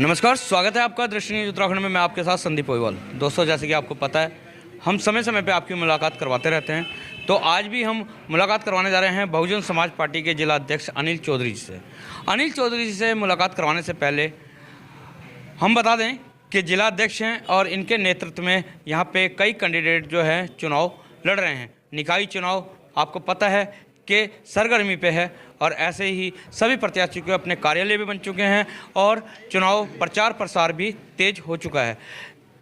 नमस्कार, स्वागत है आपका दृष्टि न्यूज उत्तराखंड में। मैं आपके साथ संदीप ओहिवाल। दोस्तों, जैसे कि आपको पता है, हम समय समय पे आपकी मुलाकात करवाते रहते हैं। तो आज भी हम मुलाकात करवाने जा रहे हैं बहुजन समाज पार्टी के जिला अध्यक्ष अनिल चौधरी जी से। अनिल चौधरी जी से मुलाकात करवाने से पहले हम बता दें कि जिला अध्यक्ष हैं और इनके नेतृत्व में यहाँ पे कई कैंडिडेट जो हैं चुनाव लड़ रहे हैं। निकाय चुनाव आपको पता है कि सरगर्मी पे है और ऐसे ही सभी प्रत्याशी के अपने कार्यालय भी बन चुके हैं और चुनाव प्रचार प्रसार भी तेज हो चुका है।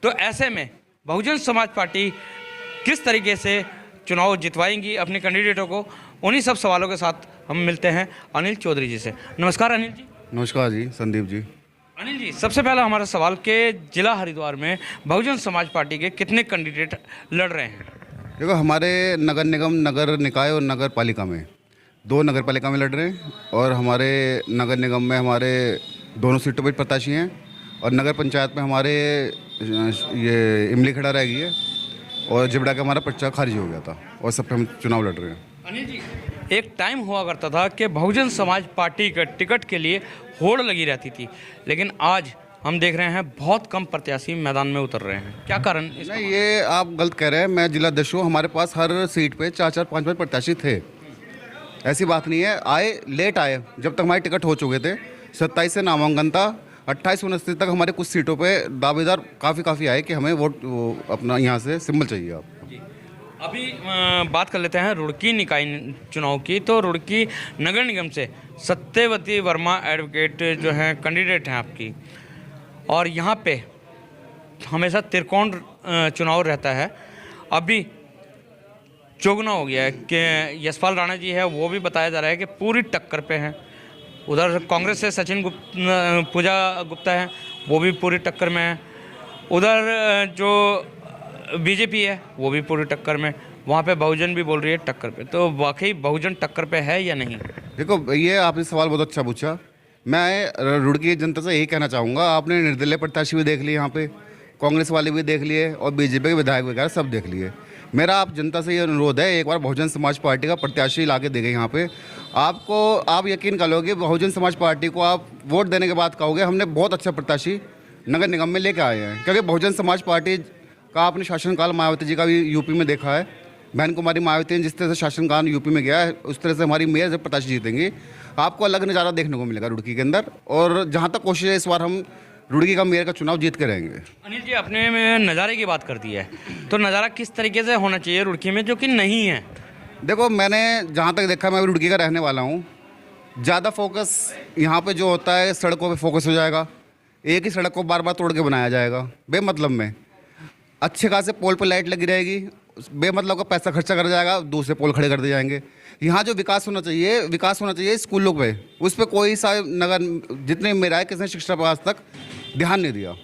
तो ऐसे में बहुजन समाज पार्टी किस तरीके से चुनाव जितवाएंगी अपने कैंडिडेटों को, उन्हीं सब सवालों के साथ हम मिलते हैं अनिल चौधरी जी से। नमस्कार अनिल जी। नमस्कार जी, संदीप जी। अनिल जी, सबसे पहला हमारा सवाल कि जिला हरिद्वार में बहुजन समाज पार्टी के कितने कैंडिडेट लड़ रहे हैं? देखो, हमारे नगर निगम, नगर निकाय और नगर पालिका में 2 नगर पालिका में लड़ रहे हैं और हमारे नगर निगम में हमारे दोनों सीटों पर प्रत्याशी हैं और नगर पंचायत में हमारे ये इमली खड़ा रह गई है और जिबड़ा का हमारा पर्चा खारिज हो गया था और सब पे हम चुनाव लड़ रहे हैं। अनिल जी, एक टाइम हुआ करता था कि बहुजन समाज पार्टी के टिकट के लिए होड़ लगी रहती थी, लेकिन आज हम देख रहे हैं बहुत कम प्रत्याशी मैदान में उतर रहे हैं। क्या कारण? नहीं, ये आप गलत कह रहे हैं। मैं जिला अध्यक्ष हूँ, हमारे पास हर सीट पे 4-4, 5-5 प्रत्याशी थे। ऐसी बात नहीं है। आए, लेट आए, जब तक हमारे टिकट हो चुके थे। 27 से नामांकन था, 28-29 तक हमारे कुछ सीटों पे दावेदार काफ़ी आए कि हमें वोट अपना यहाँ से सिंबल चाहिए आप। अभी बात कर लेते हैं रुड़की निकाय चुनाव की। तो रुड़की नगर निगम से सत्यवती वर्मा एडवोकेट जो हैं कैंडिडेट हैं आपकी, और यहाँ पे हमेशा त्रिकोण चुनाव रहता है। अभी चौगुना हो गया है कि यशपाल राणा जी है, वो भी बताया जा रहा है कि पूरी टक्कर पे हैं। उधर कांग्रेस से सचिन पूजा गुप्ता है, वो भी पूरी टक्कर में है। उधर जो बीजेपी है वो भी पूरी टक्कर में। वहाँ पे बहुजन भी बोल रही है टक्कर पे। तो वाकई बहुजन टक्कर पे है या नहीं? देखो, ये आपने सवाल बहुत अच्छा पूछा। मैं रुड़की जनता से यही कहना चाहूँगा, आपने निर्दलीय प्रत्याशी भी देख लिए, यहाँ पे कांग्रेस वाले भी देख लिए और बीजेपी के विधायक वगैरह सब देख लिए। मेरा आप जनता से ये अनुरोध है, एक बार बहुजन समाज पार्टी का प्रत्याशी ला के देंगे यहाँ पे। आप यकीन कर लोगे, बहुजन समाज पार्टी को आप वोट देने के बाद कहोगे हमने बहुत अच्छा प्रत्याशी नगर निगम में लेके आए हैं। क्योंकि बहुजन समाज पार्टी का आपने शासनकाल मायावती जी का भी यूपी में देखा है। बहन कुमारी मायावती ने जिस तरह से शासनकाल यूपी में गया है, उस तरह से हमारी मेयर जब प्रत्याशी जीतेंगी, आपको अलग नज़ारा देखने को मिलेगा रुड़की के अंदर। और जहाँ तक कोशिश है, इस बार हम रुड़की का मेयर का चुनाव जीत के रहेंगे। अनिल जी, अपने में नज़ारे की बात कर दी है, तो नज़ारा किस तरीके से होना चाहिए रुड़की में जो कि नहीं है? देखो, मैंने जहाँ तक देखा, मैं रुड़की का रहने वाला हूँ। ज़्यादा फोकस यहाँ पे जो होता है, सड़कों पे फोकस हो जाएगा। एक ही सड़क को बार बार तोड़ के बनाया जाएगा बेमतलब में। अच्छे खासे पोल पर लाइट लगी रहेगी, बेमतलब का पैसा खर्चा कर जाएगा, दूसरे पोल खड़े कर दिए जाएंगे। यहाँ जो विकास होना चाहिए स्कूलों पे, उस पर कोई सा नगर जितने मेरा है, किसी ने शिक्षा पर आज तक ध्यान नहीं दिया।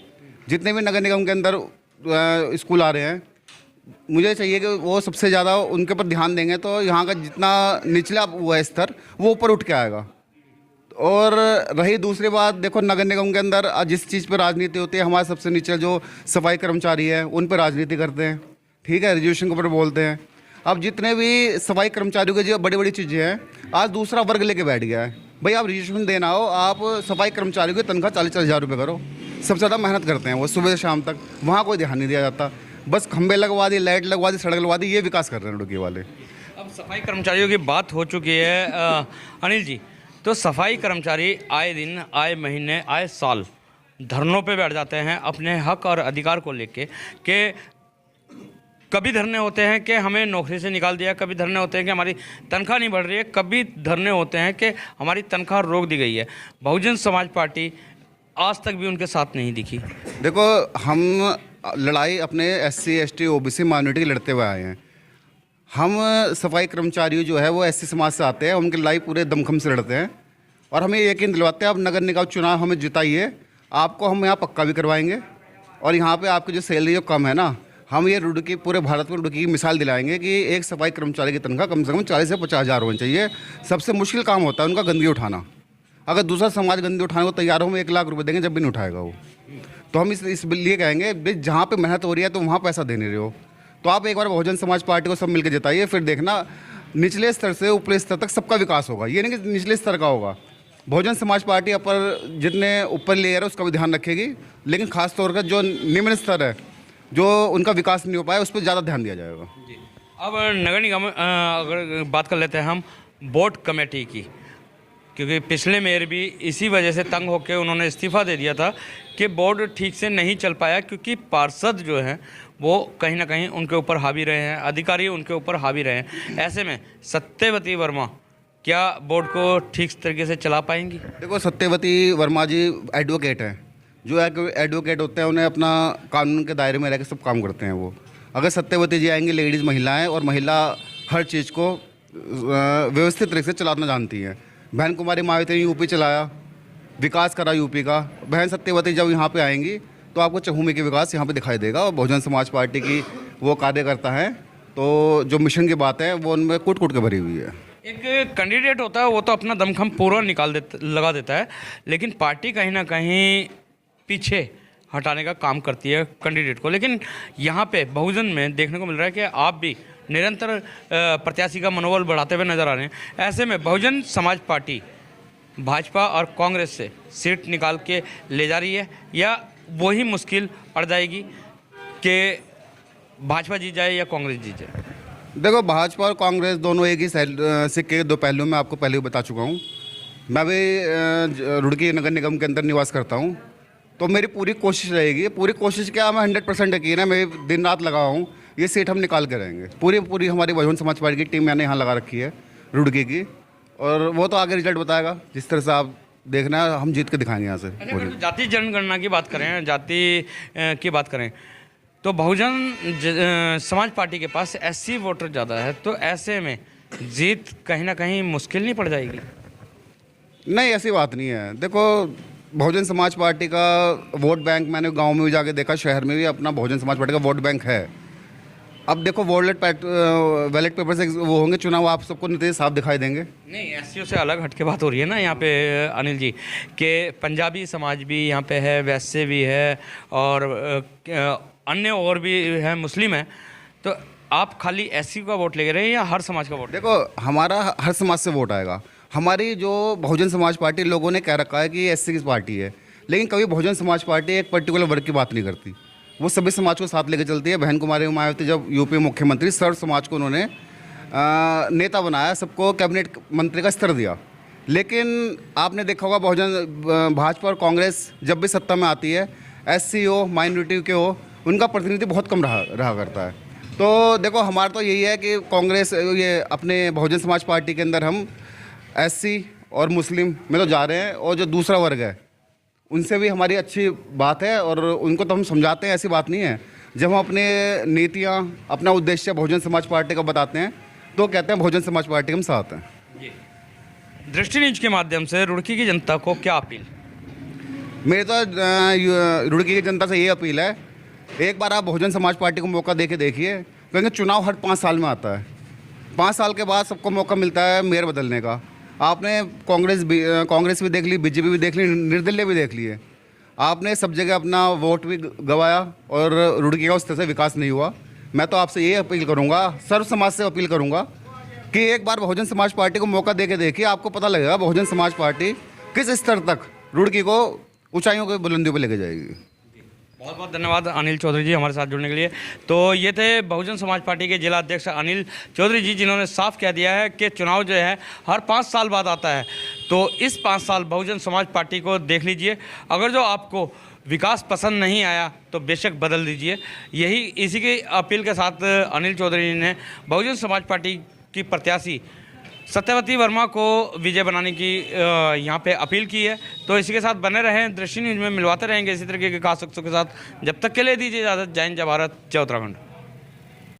जितने भी नगर निगम के अंदर स्कूल आ रहे हैं, मुझे चाहिए कि वो सबसे ज़्यादा उनके ऊपर ध्यान देंगे तो यहाँ का जितना निचला हुआ स्तर वो ऊपर उठ के आएगा। और रही दूसरी बात, देखो नगर निगम के अंदर जिस चीज़ पर राजनीति होती है, हमारे सबसे नीचे जो सफाई कर्मचारी हैं उन पर राजनीति करते हैं। ठीक है, रिजर्वेशन के ऊपर बोलते हैं। अब जितने भी सफाई कर्मचारियों के जो बड़ी बड़ी चीज़ें हैं, आज दूसरा वर्ग लेके बैठ गया है। भाई, आप रिजर्वेशन देना हो, आप सफाई कर्मचारियों की तनख्वाह 40-40 हज़ार रुपये करो। सबसे ज़्यादा मेहनत करते हैं वो सुबह से शाम तक, वहाँ कोई ध्यान नहीं दिया जाता। बस खंबे लगवा दी, लाइट लगवा दी, सड़क लगवा दी, ये विकास कर रहे हैं रुड़की वाले। अब सफाई कर्मचारियों की बात हो चुकी है अनिल जी, तो सफाई कर्मचारी आए दिन, आए महीने, आए साल धरनों पे बैठ जाते हैं अपने हक और अधिकार को लेके। कि कभी धरने होते हैं कि हमें नौकरी से निकाल दिया, कभी धरने होते हैं कि हमारी तनख्वाह नहीं बढ़ रही है, कभी धरने होते हैं कि हमारी तनख्वाह रोक दी गई है। बहुजन समाज पार्टी आज तक भी उनके साथ नहीं दिखी। देखो, हम लड़ाई अपने SC, ST, OBC माइनॉरिटी की लड़ते हुए आए हैं। हम सफाई कर्मचारी जो है वो SC समाज से आते हैं, उनकी लड़ाई पूरे दमखम से लड़ते हैं और हमें यकीन दिलवाते हैं आप नगर निगम चुनाव हमें जिताइए, आपको हम यहाँ पक्का भी करवाएंगे। और यहाँ पे आपकी जो सैलरी जो कम है ना, हम ये रुड़की पूरे भारत में रुड़की की मिसाल दिलाएंगे कि एक सफाई कर्मचारी की तनख्वाह कम से कम 40 से 50 हज़ार होनी चाहिए। सबसे मुश्किल काम होता है उनका गंदगी उठाना। अगर दूसरा समाज गंदगी उठाने को तैयार हो, हम 1 लाख रुपये देंगे जब भी नहीं उठाएगा वो। तो हम इस लिए कहेंगे, जहाँ पे मेहनत हो रही है तो वहाँ पैसा दे नहीं रहे हो, तो आप एक बार बहुजन समाज पार्टी को सब मिलकर जिताइए। फिर देखना निचले स्तर से ऊपरी स्तर तक सबका विकास होगा। ये नहीं कि निचले स्तर का होगा, बहुजन समाज पार्टी अपर जितने ऊपर लेयर है उसका भी ध्यान रखेगी, लेकिन खास तौर पर जो निम्न स्तर है, जो उनका विकास नहीं हो पाया, उस पर ज़्यादा ध्यान दिया जाएगा। जी। अब नगर निगम अगर बात कर लेते हैं हम बोर्ड कमेटी की, क्योंकि पिछले मेयर भी इसी वजह से तंग होकर उन्होंने इस्तीफ़ा दे दिया था कि बोर्ड ठीक से नहीं चल पाया, क्योंकि पार्षद जो हैं वो कहीं ना कहीं उनके ऊपर हावी रहे हैं, अधिकारी उनके ऊपर हावी रहे हैं। ऐसे में सत्यवती वर्मा क्या बोर्ड को ठीक तरीके से चला पाएंगी? देखो, सत्यवती वर्मा जी एडवोकेट हैं। जो एडवोकेट होते हैं उन्हें अपना कानून के दायरे में रह के सब काम करते हैं वो। अगर सत्यवती जी आएंगी, लेडीज़ महिलाएं, और महिला हर चीज़ को व्यवस्थित तरीके से चलाना जानती हैं। बहन कुमारी मायावती ने यूपी चलाया, विकास करा यूपी का। बहन सत्यवती जब यहाँ पे आएंगी तो आपको चहुमुखी के विकास यहाँ पे दिखाई देगा। और बहुजन समाज पार्टी की वो कार्यकर्ता हैं, तो जो मिशन की बात है वो उनमें कूट कूट के भरी हुई है। एक कैंडिडेट होता है वो तो अपना दमखम पूरा लगा देता है, लेकिन पार्टी कहीं ना कहीं पीछे हटाने का काम करती है कैंडिडेट को। लेकिन यहाँ पे बहुजन में देखने को मिल रहा है कि आप भी निरंतर प्रत्याशी का मनोबल बढ़ाते हुए नजर आ रहे हैं। ऐसे में बहुजन समाज पार्टी भाजपा और कांग्रेस से सीट निकाल के ले जा रही है, या वही मुश्किल अड़ जाएगी कि भाजपा जीत जाए या कांग्रेस जीत जाए? देखो, भाजपा और कांग्रेस दोनों एक ही सिक्के के दो पहलू में आपको पहले भी बता चुका हूँ। मैं भी रुड़की नगर निगम के अंदर निवास करता हूँ, तो मेरी पूरी कोशिश रहेगी, पूरी कोशिश क्या, मैं 100% यकीन है, मैं दिन रात लगा हूँ, ये सीट हम निकाल के रहेंगे। पूरी हमारी बहुजन समाज पार्टी की टीम मैंने यहाँ लगा रखी है रुड़की की, और वो तो आगे रिजल्ट बताएगा। जिस तरह से आप देखना है, हम जीत के दिखाएंगे यहाँ से। अगर जाति जनगणना की बात करें, जाति की बात करें, तो बहुजन समाज पार्टी के पास एससी वोटर ज़्यादा है, तो ऐसे में जीत कहीं ना कहीं मुश्किल नहीं पड़ जाएगी? नहीं, ऐसी बात नहीं है। देखो, बहुजन समाज पार्टी का वोट बैंक मैंने गांव में भी जाके देखा, शहर में भी अपना बहुजन समाज पार्टी का वोट बैंक है। अब देखो, बैलेट पेपर से वो होंगे चुनाव, आप सबको नतीजे साफ दिखाई देंगे। नहीं, एससीओ से अलग हटके बात हो रही है ना यहाँ पे अनिल जी, कि पंजाबी समाज भी यहाँ पे है, वैसे भी है, और अन्य और भी है, मुस्लिम है। तो आप खाली एससी का वोट ले रहे हैं या हर समाज का वोट? देखो, हमारा हर समाज से वोट आएगा। हमारी जो बहुजन समाज पार्टी, लोगों ने कह रखा है कि ये एससी की पार्टी है, लेकिन कभी बहुजन समाज पार्टी एक पर्टिकुलर वर्ग की बात नहीं करती, वो सभी समाज को साथ लेकर चलती है। बहन कुमारी मायावती जब यूपी मुख्यमंत्री, सर्व समाज को उन्होंने नेता बनाया, सबको कैबिनेट मंत्री का स्तर दिया। लेकिन आपने देखा होगा, भाजपा और कांग्रेस जब भी सत्ता में आती है, एससी हो, माइनॉरिटी के हो, उनका प्रतिनिधि बहुत कम रहा करता है। तो देखो, हमारा तो यही है कि कांग्रेस, ये अपने बहुजन समाज पार्टी के अंदर हम एससी और मुस्लिम में तो जा रहे हैं, और जो दूसरा वर्ग है उनसे भी हमारी अच्छी बात है, और उनको तो हम समझाते हैं, ऐसी बात नहीं है। जब हम अपने नीतियाँ, अपना उद्देश्य बहुजन समाज पार्टी का बताते हैं, तो कहते हैं बहुजन समाज पार्टी हम साथ हैं। जी। दृष्टि न्यूज के माध्यम से रुड़की की जनता को क्या अपील? मेरी तो रुड़की की जनता से ये अपील है, एक बार आप बहुजन समाज पार्टी को मौका दे के देखिए, क्योंकि चुनाव हर 5 साल में आता है। 5 साल के बाद सबको मौका मिलता है मेयर बदलने का। आपने कांग्रेस भी देख ली, बीजेपी भी देख ली, निर्दलीय भी देख लिए। आपने सब जगह अपना वोट भी गंवाया, और रुड़की का उस तरह से विकास नहीं हुआ। मैं तो आपसे ये अपील करूंगा, सर्व समाज से अपील करूंगा कि एक बार बहुजन समाज पार्टी को मौका दे के देखिए, आपको पता लगेगा बहुजन समाज पार्टी किस स्तर तक रुड़की को ऊंचाइयों की बुलंदियों पर लेके जाएगी। बहुत बहुत धन्यवाद अनिल चौधरी जी हमारे साथ जुड़ने के लिए। तो ये थे बहुजन समाज पार्टी के जिला अध्यक्ष अनिल चौधरी जी, जिन्होंने साफ कह दिया है कि चुनाव जो है हर 5 साल बाद आता है। तो इस 5 साल बहुजन समाज पार्टी को देख लीजिए, अगर जो आपको विकास पसंद नहीं आया तो बेशक बदल दीजिए। इसी की अपील के साथ अनिल चौधरी जी ने बहुजन समाज पार्टी की प्रत्याशी सत्यवती वर्मा को विजय बनाने की यहाँ पे अपील की है। तो इसी के साथ बने रहें, दृष्टि न्यूज में मिलवाते रहेंगे इसी तरीके के खास शख्सों के साथ। जब तक के लिए दीजिए इजाज़त। जय हिंद, जय भारत, जय उत्तराखंड।